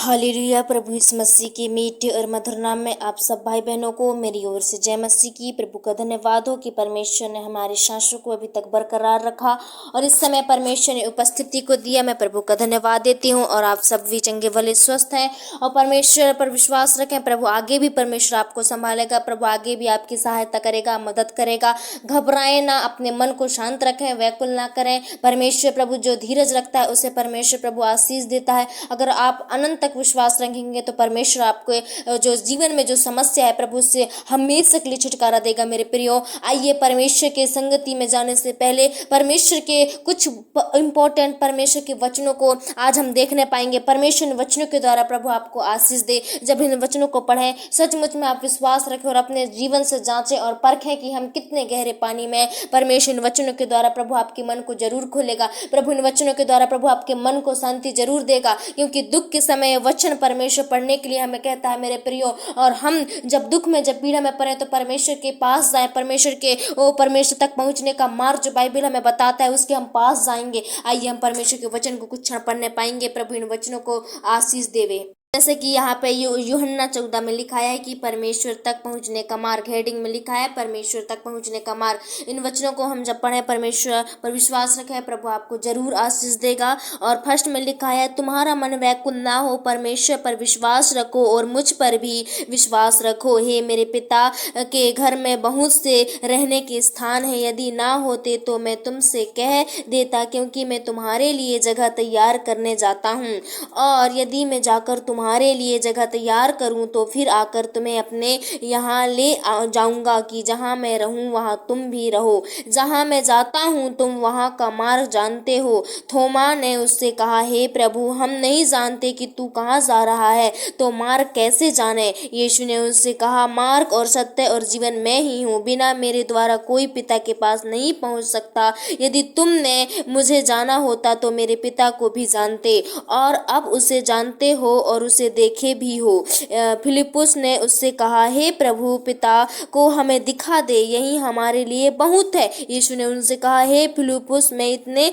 Hallelujah. प्रभु यीशु मसीह के मीठे और मधुर नाम में आप सब भाई बहनों को मेरी ओर से जय मसीह की। प्रभु का धन्यवाद हो कि परमेश्वर ने हमारी सांसों को अभी तक बरकरार रखा और इस समय परमेश्वर ने उपस्थिति को दिया। मैं प्रभु का धन्यवाद देती हूँ और आप सब भी चंगे भले स्वस्थ हैं और परमेश्वर पर विश्वास रखें। प्रभु आगे भी परमेश्वर आपको संभालेगा, प्रभु आगे भी आपकी सहायता करेगा, मदद करेगा। घबराएं ना, अपने मन को शांत रखें, व्याकुल ना करें। परमेश्वर प्रभु जो धीरज रखता है उसे परमेश्वर प्रभु आशीष देता है। अगर आप अनंत तक विश्वास रखेंगे तो परमेश्वर आपको जो जीवन में जो समस्या है प्रभु से हमेशा के लिए छुटकारा देगा। मेरे प्रियो, आइए परमेश्वर के संगति में जाने से पहले परमेश्वर के कुछ इंपॉर्टेंट परमेश्वर के वचनों को आज हम देखने पाएंगे। परमेश्वर इन वचनों के द्वारा प्रभु आपको आशीष दे। जब इन वचनों को पढ़ें सचमुच में आप विश्वास रखें और अपने जीवन से जांचें और परखें कि हम कितने गहरे पानी में। परमेश्वर इन वचनों के द्वारा प्रभु आपके मन को जरूर खोलेगा। प्रभु इन वचनों के द्वारा प्रभु आपके मन को शांति जरूर देगा, क्योंकि दुख के समय वचन परमेश्वर पढ़ने के लिए हमें कहता है मेरे प्रियो। और हम जब दुख में जब पीड़ा में पड़े तो परमेश्वर के पास जाएं। परमेश्वर तक पहुंचने का मार्ग जो बाइबल हमें बताता है उसके हम पास जाएंगे। आइए हम परमेश्वर के वचन को कुछ क्षण पढ़ने पाएंगे। प्रभु इन वचनों को आशीष देवे। जैसे कि यहाँ पे यूहन्ना 14 में लिखा है कि परमेश्वर तक पहुँचने का मार्ग, हेडिंग में लिखा है परमेश्वर तक पहुँचने का मार्ग। इन वचनों को हम जब पढ़ें परमेश्वर पर विश्वास रखें, प्रभु आपको जरूर आशीष देगा। और फर्स्ट में लिखा है तुम्हारा मन व्याकुल ना हो, परमेश्वर पर विश्वास रखो और मुझ पर भी विश्वास रखो। हे मेरे पिता के घर में बहुत से रहने के स्थान है, यदि ना होते तो मैं तुमसे कह देता, क्योंकि मैं तुम्हारे लिए जगह तैयार करने जाता हूँ। और यदि मैं जाकर तुम्हारे लिए जगह तैयार करूं तो फिर आकर तुम्हें अपने यहाँ ले जाऊंगा कि जहाँ मैं रहूं वहाँ तुम भी रहो। जहाँ मैं जाता हूँ तुम वहाँ का मार्ग जानते हो। थोमा ने उससे कहा, हे प्रभु, हम नहीं जानते कि तू कहाँ जा रहा है, तो मार्ग कैसे जाने? यीशु ने उससे कहा, मार्ग और सत्य और जीवन मैं ही हूँ। बिना मेरे द्वारा कोई पिता के पास नहीं पहुँच सकता। यदि तुमने मुझे जाना होता तो मेरे पिता को भी जानते और अब उसे जानते हो और उसे देखे भी हो। फिलिप्पुस ने उससे कहा, हे प्रभु, पिता को हमें दिखा दे, यही हमारे लिए बहुत है। यीशु ने उनसे कहा, हे फिलिप्पुस, मैं इतने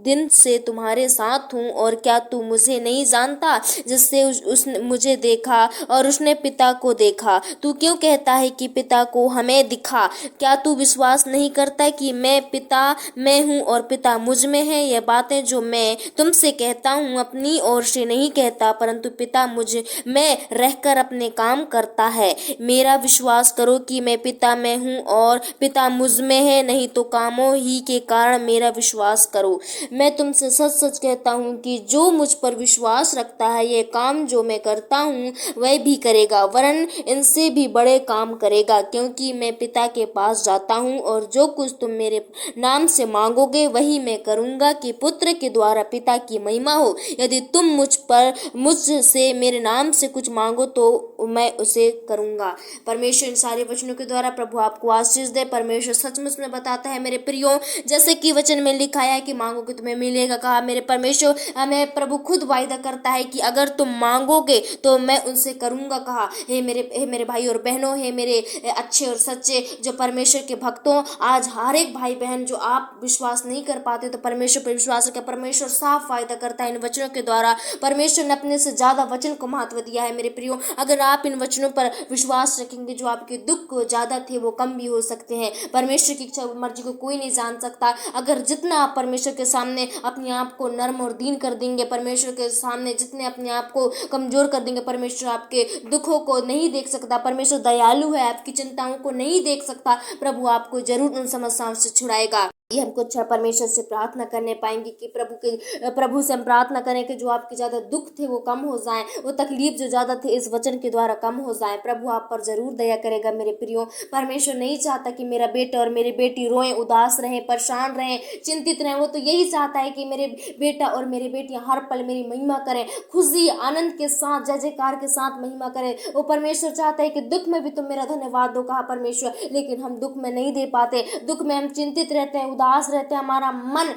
दिन से तुम्हारे साथ हूँ और क्या तू मुझे नहीं जानता? जिससे उसने मुझे देखा और उसने पिता को देखा। तू क्यों कहता है कि पिता को हमें दिखा? क्या तू विश्वास नहीं करता कि मैं पिता में हूँ और पिता मुझ में है? यह बातें जो मैं तुमसे कहता हूँ अपनी ओर से नहीं कहता, परंतु पिता मुझ में रहकर अपने काम करता है। मेरा विश्वास करो कि मैं पिता में हूँ और पिता मुझ में है, नहीं तो कामों ही के कारण मेरा विश्वास करो। मैं तुमसे सच सच कहता हूँ कि जो मुझ पर विश्वास रखता है ये काम जो मैं करता हूँ वह भी करेगा, वरन इनसे भी बड़े काम करेगा, क्योंकि मैं पिता के पास जाता हूँ। और जो कुछ तुम मेरे नाम से मांगोगे वही मैं करूँगा, कि पुत्र के द्वारा पिता की महिमा हो। यदि तुम मुझसे मेरे नाम से कुछ मांगो तो मैं उसे करूंगा। परमेश्वर इन सारे वचनों के द्वारा प्रभु आपको आशीष दे। परमेश्वर सचमुच में बताता है मेरे प्रियो, जैसे कि वचन में लिखा है कि मांगोगे तुम्हें मिलेगा। कहा मेरे परमेश्वर हमें प्रभु खुद वायदा करता है कि अगर तुम मांगोगे तो मैं उनसे करूंगा। कहा हे मेरे भाई और बहनों, हे मेरे अच्छे और सच्चे जो परमेश्वर के भक्तों, आज हर एक भाई बहन जो आप विश्वास नहीं कर पाते तो परमेश्वर पर विश्वास रखें। परमेश्वर साफ वायदा करता है इन वचनों के द्वारा। परमेश्वर ने अपने से ज्यादा वचन को महत्व दिया है मेरे प्रियो। अगर आप इन वचनों पर विश्वास रखेंगे, जो आपके दुख ज्यादा थे वो कम भी हो सकते हैं। परमेश्वर की इच्छा मर्जी को कोई नहीं जान सकता। अगर जितना आप परमेश्वर के सामने अपने आप को नर्म और दीन कर देंगे, परमेश्वर के सामने जितने अपने आप को कमजोर कर देंगे, परमेश्वर आपके दुखों को नहीं देख सकता। परमेश्वर दयालु है, आपकी चिंताओं को नहीं देख सकता। प्रभु आपको जरूर उन समस्याओं से छुड़ाएगा। ये हम कुछ परमेश्वर से प्रार्थना करने पाएंगे कि प्रभु से हम प्रार्थना करें कि जो आपके ज्यादा दुख थे वो कम हो जाएं, वो तकलीफ जो ज्यादा थे इस वचन के द्वारा कम हो जाएं। प्रभु आप पर जरूर दया करेगा मेरे प्रियो। परमेश्वर नहीं चाहता कि मेरा बेटा और मेरी बेटी रोएं, उदास रहें, परेशान रहें, चिंतित रहें। वो तो यही चाहता है कि मेरे बेटा और मेरी बेटियां हर पल मेरी महिमा करें, खुशी आनंद के साथ जय जयकार के साथ महिमा करें। वो परमेश्वर चाहता है कि दुख में भी तुम मेरा धन्यवाद दो। कहा परमेश्वर, लेकिन हम दुख में नहीं दे पाते। दुख में हम चिंतित रहते हैं, उदास रहते हैं, हमारा मन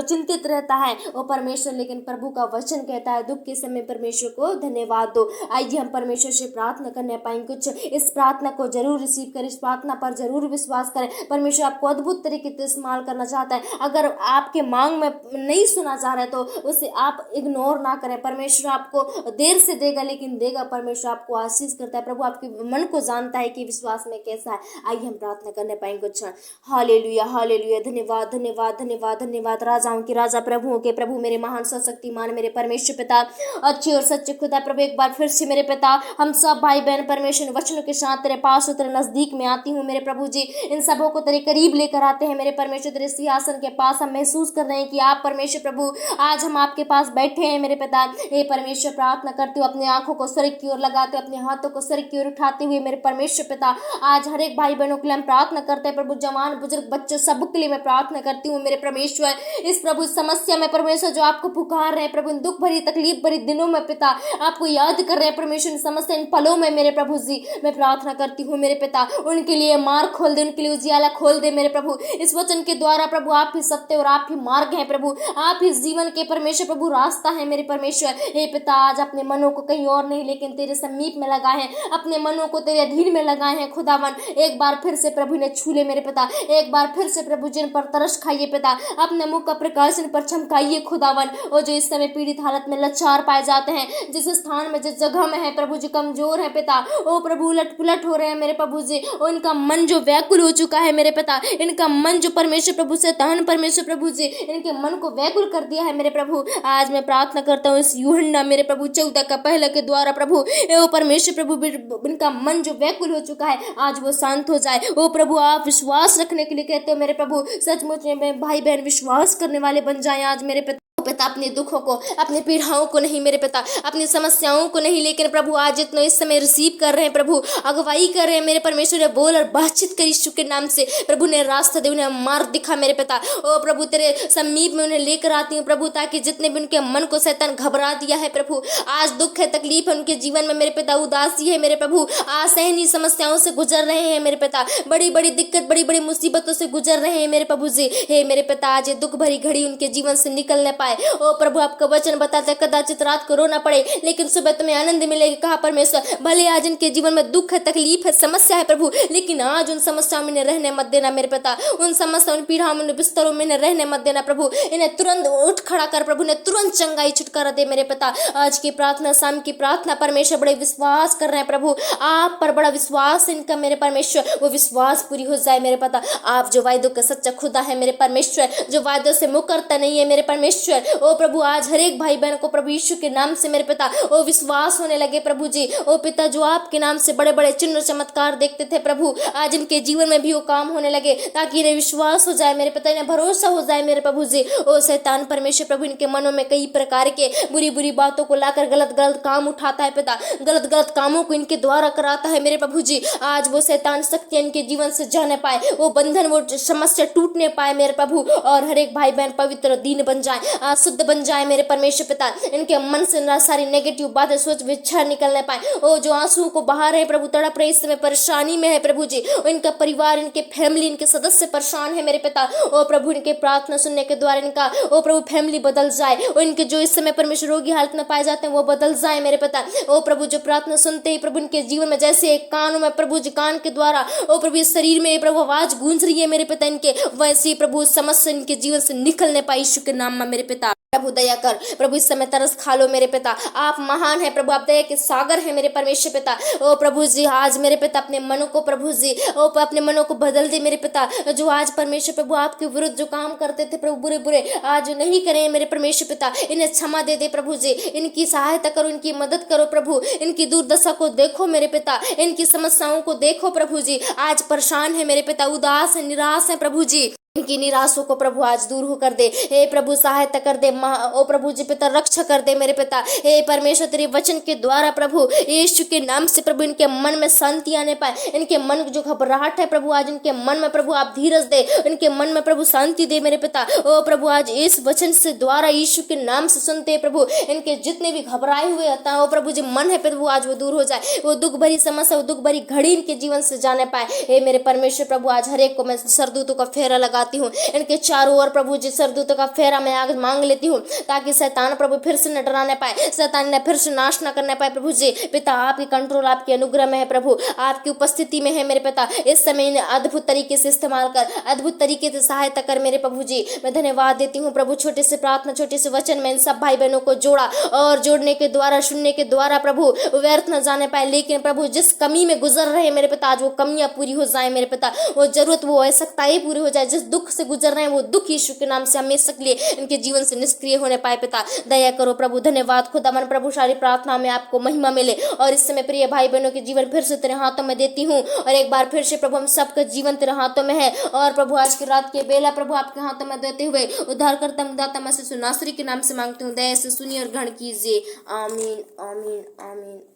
चिंतित रहता है वो परमेश्वर, लेकिन प्रभु का वचन कहता है दुख के समय परमेश्वर को धन्यवाद दो। आइए हम परमेश्वर से प्रार्थना करने पाएंगे, कुछ इस प्रार्थना को जरूर रिसीव करें, इस प्रार्थना पर जरूर विश्वास करें। परमेश्वर आपको अद्भुत तरीके से इस्तेमाल करना चाहता है। अगर आपके मांग में नहीं सुना जा रहा है तो उसे आप इग्नोर ना करें। परमेश्वर आपको देर से देगा लेकिन देगा। परमेश्वर आपको आशीष करता है। प्रभु आपके मन को जानता है कि विश्वास में कैसा है। आइए हम प्रार्थना करने पाएंगे कुछ क्षण। हालेलुया हालेलुया, धन्यवाद धन्यवाद धन्यवाद धन्यवाद। राजाओं के राजा, प्रभुओं के प्रभु, मेरे महान शक्तिमान मेरे परमेश्वर पिता, अच्छे और सच्चे खुदा प्रभु, एक बार फिर से मेरे पिता हम सब भाई बहन परमेश्वर वचनों के साथ तेरे पास तेरे नजदीक में आती हूँ मेरे प्रभु जी। इन सबों को तेरे करीब लेकर आते हैं मेरे परमेश्वर, तेरे सिंहासन के पास हम महसूस कर रहे हैं कि आप परमेश्वर प्रभु आज हम आपके पास बैठे हैं मेरे पिता। हे परमेश्वर, प्रार्थना करते हो अपने आंखों को स्वर्ग की ओर लगाते, अपने हाथों को स्वर्ग की ओर उठाते हुए मेरे परमेश्वर पिता आज हर एक भाई बहनों के लिए हम प्रार्थना करते हैं प्रभु। जवान बुजुर्ग बच्चों सबके लिए मैं प्रार्थना करती हूँ मेरे परमेश्वर। इस प्रभु समस्या में परमेश्वर जो आपको पुकार रहे हैं प्रभु, दुख भरी तकलीफ भरी दिनों में पिता आपको याद कर रहे हैं परमेश्वर, समस्या इन पलों में मेरे प्रभु जी मैं प्रार्थना करती हूँ मेरे पिता। उनके लिए मार्ग खोल दे, उनके लिए उजियाला खोल दे मेरे प्रभु। इस वचन के द्वारा प्रभु आप ही सत्य और आप ही मार्ग है प्रभु, आप ही जीवन के परमेश्वर प्रभु रास्ता है मेरे परमेश्वर। हे पिता आज अपने मनों को कहीं और नहीं लेकिन तेरे समीप में लगाए हैं, अपने मनों को तेरे अधीन में लगाए हैं खुदावन। एक बार फिर से प्रभु ने छू ले मेरे पिता, एक बार फिर से प्रभु जिन पर तरस खाइए पिता, अपने मुख का प्रकाश इन पर चमकाइए खुदावन। और जो इस समय पीड़ित हालत में लाचार पाए जाते हैं, जिस स्थान में जिस जगह में है प्रभु जी कमजोर है पिता, ओ प्रभु उलट पुलट हो रहे हैं मेरे प्रभु जी, उनका मन जो व्याकुल हो चुका है मेरे पिता, इनका मन जो परमेश्वर प्रभु से तहन परमेश्वर प्रभु जी इनके मन को व्याकुल कर दिया है मेरे प्रभु। आज मैं प्रार्थना करता हूँ इस यूहन्ना मेरे प्रभु 14 का पहला के द्वारा प्रभु ओ परमेश्वर प्रभु इनका मन जो व्याकुल हो चुका है आज वो शांत हो जाए। ओ प्रभु आप विश्वास रखने के लिए कहते हो मेरे प्रभु, सचमुच में भाई बहन विश्वास करने वाले बन जाए आज मेरे पिता। अपने दुखों को, अपनी पीड़ाओं को नहीं मेरे पिता, अपनी समस्याओं को नहीं, लेकिन प्रभु आज जितना इस समय रिसीव कर रहे हैं प्रभु, अगुवाई कर रहे हैं मेरे परमेश्वर ने, बोल और बातचीत कर यीशु के नाम से प्रभु ने रास्ता दे, उन्हें मार्ग दिखा मेरे पिता। ओ प्रभु तेरे समीप में उन्हें लेकर आती हूँ प्रभु, ताकि जितने भी उनके मन को शैतान घबरा दिया है प्रभु, आज दुख है तकलीफ है उनके जीवन में मेरे पिता, उदासी है मेरे प्रभु, आज सहनी समस्याओं से गुजर रहे हैं मेरे पिता, बड़ी बड़ी दिक्कत बड़ी बड़ी मुसीबतों से गुजर रहे हैं मेरे प्रभु जी। हे मेरे पिता आज ये दुख भरी घड़ी उनके जीवन से निकल न पाए। ओ प्रभु आपका वचन बताता है कदाचित रात को रोना पड़े लेकिन सुबह तुम्हें आनंद मिलेगा, कहा परमेश्वर। भले आज इनके जीवन में दुख है तकलीफ है समस्या है प्रभु, लेकिन आज उन समस्याओं में रहने मत देना मेरे पिता, उन समस्याओं उन पीड़ाओं में बिस्तरों में रहने मत देना प्रभु, इन्हें तुरंत उठ खड़ा कर प्रभु, ने तुरंत चंगाई छुटकारा दे मेरे पिता। आज की प्रार्थना शाम की प्रार्थना परमेश्वर बड़े विश्वास कर रहे हैं प्रभु, आप पर बड़ा विश्वास इनका मेरे परमेश्वर, वो विश्वास पूरी हो जाए मेरे पिता। आप जो वायदों का सच्चा खुदा है मेरे परमेश्वर, जो वायदों से मुकरता नहीं है मेरे परमेश्वर। ओ प्रभु आज हर एक भाई बहन को प्रभु यीशु के नाम से मेरे पिता ओ विश्वास होने लगे प्रभु जी। ओ पिता जो आपके नाम से बड़े बड़े चिन्ह चमत्कार देखते थे प्रभु, आज इनके जीवन में भी वो काम होने लगे, ताकि इन्हें विश्वास हो जाए मेरे पिता, इन्हें भरोसा हो जाए मेरे प्रभु जी। ओ शैतान परमेश्वर प्रभु इनके मनों में कई प्रकार के बुरी बुरी बातों को लाकर गलत गलत काम उठाता है पिता, गलत गलत कामों को इनके द्वारा कराता है मेरे प्रभु जी। आज वो शैतान शक्ति इनके जीवन से जाने पाए, वो बंधन वो समस्या टूटने पाए मेरे प्रभु, और हर एक भाई बहन पवित्र दीन बन जाए, शुद्ध बन जाए मेरे परमेश्वर पिता, इनके मन से ना सारी नेगेटिव बातें सोच विचार निकलने पाए। ओ जो आंसू को बहा रहे प्रभु, तड़प रहे, इस समय परेशानी में है प्रभु जी, इनका परिवार इनके फैमिली इनके सदस्य परेशान है मेरे पिता। ओ प्रभु इनके प्रार्थना सुनने के द्वारा इनका ओ प्रभु फैमिली बदल जाए, और इनके जो इस समय परमेश्वर रोगी हालत में पाए जाते हैं वो बदल जाए मेरे पिता। ओ प्रभु जो प्रार्थना सुनते ही प्रभु इनके जीवन में जैसे एक कानों में प्रभु जी कान के द्वारा ओ प्रभु इस शरीर में प्रभु आवाज गूंज रही है मेरे पिता इनके, वैसे ही प्रभु समस्या इनके जीवन से निकलने पाए यीशु के नाम में मेरे पिता। प्रभु दया कर प्रभु, इस समय तरस खा लो मेरे पिता, आप महान है प्रभु, आप दया के सागर है मेरे परमेश्वर पिता। ओ प्रभु जी आज मेरे पिता अपने मनों को प्रभु जी ओ अपने मनों को बदल दे मेरे पिता, जो आज परमेश्वर प्रभु आपके विरुद्ध जो काम करते थे प्रभु बुरे बुरे, आज नहीं करें मेरे परमेश्वर पिता, इन्हें क्षमा दे दे प्रभु जी, इनकी सहायता करो, इनकी मदद करो प्रभु, इनकी दुर्दशा को देखो मेरे पिता, इनकी समस्याओं को देखो प्रभु जी। आज परेशान है मेरे पिता, उदास है निराश है प्रभु जी, इनकी निराशों को प्रभु आज दूर हो कर दे। हे प्रभु सहायता कर दे, ओ प्रभु जी पिता रक्षा कर दे मेरे पिता। हे परमेश्वर तेरे वचन के द्वारा प्रभु यीशु के नाम से प्रभु इनके मन में शांति आने पाए, इनके मन जो घबराहट है प्रभु आज इनके मन में प्रभु आप धीरज दे, इनके मन में प्रभु शांति दे मेरे पिता। ओ प्रभु आज इस वचन से द्वारा यीशु के नाम से सुनते प्रभु, इनके जितने भी घबराए हुए होता है ओ प्रभु जी मन है प्रभु आज वो दूर हो जाए, वो दुख भरी समस्या वो दुख भरी घड़ी इनके जीवन से जाने पाए। हे मेरे परमेश्वर प्रभु आज हर एक को मैं सरदूतों का फेरा लगा चलाती हूँ। इनके चारों ओर प्रभु जी सरदूतों का फेरा मैं आग मांग लेती हूँ, ताकि शैतान प्रभु फिर से न डराने पाए, शैतान ने फिर से नाश न करने पाए। प्रभु जी पिता, आपकी कंट्रोल, आपके अनुग्रह में है प्रभु, आपकी उपस्थिति में है मेरे पिता। इस समय इन्हें अद्भुत तरीके से इस्तेमाल कर, अद्भुत तरीके से सहायता कर मेरे प्रभु जी। मैं धन्यवाद देती हूँ प्रभु, छोटे से प्रार्थना, छोटे से वचन में इन सब भाई बहनों को जोड़ा, और जोड़ने के द्वारा, सुनने के द्वारा प्रभु व्यर्थ न जाने पाए। लेकिन प्रभु जिस कमी में गुजर रहे मेरे पिता, आज वो कमियां पूरी हो जाए मेरे पिता, वो जरूरत, वो आवश्यकताएं पूरी हो जाए। जिस दुख से गुजर रहे हैं वो दुख यीशु के नाम से हमेशा के लिए इनके जीवन से निष्क्रिय होने पाए पिता। दया करो प्रभु। धन्यवाद खुदावन प्रभु, सारी प्रार्थना में आपको महिमा मिले। और इस समय प्रिय भाई बहनों के जीवन फिर से तेरे हाथों में देती हूँ, और एक बार फिर से प्रभु हम सबका जीवन तेरे हाथों में है। और प्रभु आज की रात के बेला प्रभु आपके हाथों में देते हुए उद्धारकर्ता दाता मसीह नासरी के नाम से मांगती हूँ, दया से सुनिए और ग्रहण कीजिए। आमीन आमीन आमीन।